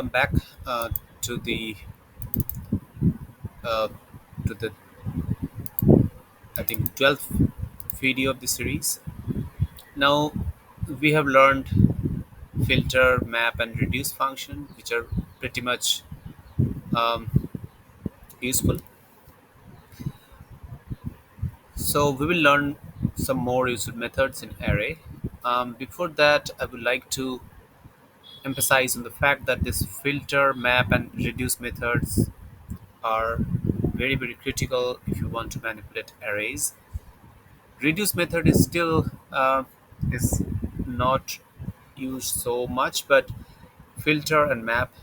Welcome back to the uh, to the I think 12th video of the series. Now we have learned filter, map, and reduce function, which are pretty much um, useful. So we will learn some more useful methods in array. Before that, I would like to emphasize on the fact that this filter, map, and reduce methods are very critical if you want to manipulate arrays. Reduce method is still is not used so much, but filter and map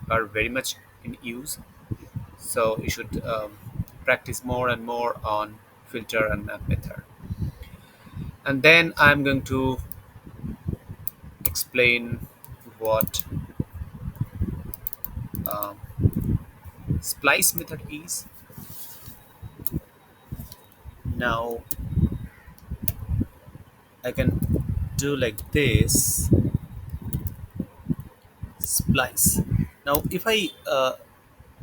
are very much in use, so you should practice more and more on filter and map method. And then I'm going to explain what um, splice method is. Now I can do like this, splice. Now if I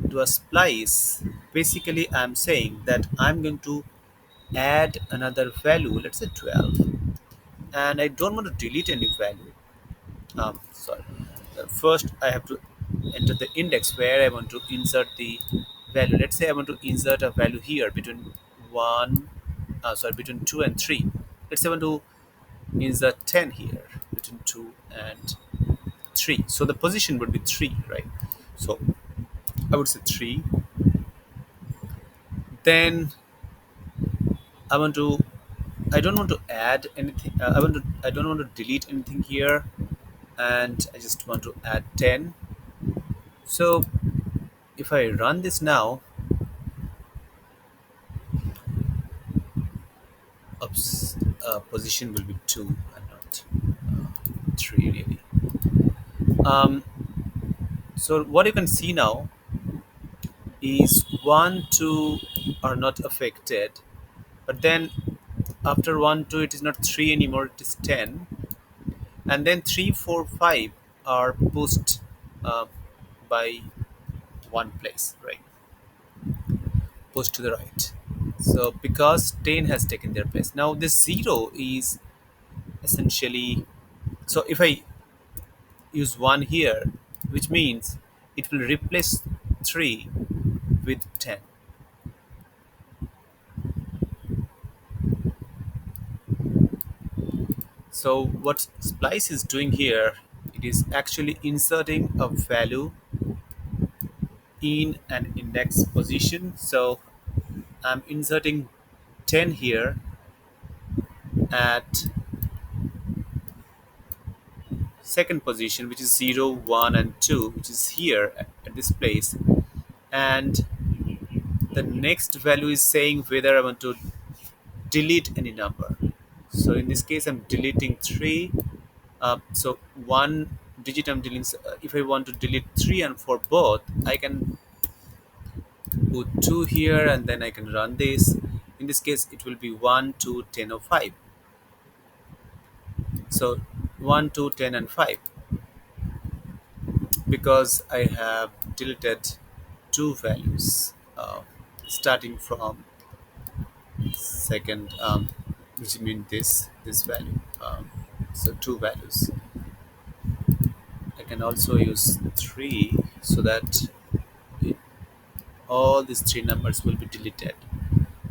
do a splice, basically I'm saying that I'm going to add another value, let's say 12, and I don't want to delete any value. Sorry. First I have to enter the index where I want to insert the value. Let's say I want to insert a value here between between 2 and 3. Let's say I want to insert 10 here between 2 and 3. So the position would be 3, right? So I would say 3. Then I want to I don't want to add anything. I don't want to delete anything here, and I just want to add 10. So if I run this now, oops, position will be 2 and not 3 really. Um, so what you can see now is 1, 2 are not affected, but then after 1, 2 it is not 3 anymore, it is 10, and then 3, 4, 5 are pushed uh, by one place, right? Pushed to the right. So because 10 has taken their place, now this 0 is essentially, so if I use 1 here, which means it will replace 3 with 10. So what Splice is doing here, it is actually inserting a value in an index position. So I'm inserting 10 here at second position, which is 0, 1, and 2, which is here at this place. And the next value is saying whether I want to delete any number. So in this case, I'm deleting 3. So one digit I'm deleting. If I want to delete 3 and 4 both, I can put 2 here and then I can run this. In this case, it will be 1, 2, 10, or 5. So 1, 2, 10, and 5, because I have deleted two values starting from second, which means this value. So two values. I can also use 3 so that it, all these three numbers will be deleted,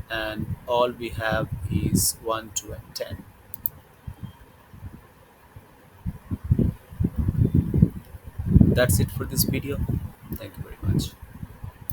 and all we have is 1, 2, and 10. That's it for this video. Thank you very much.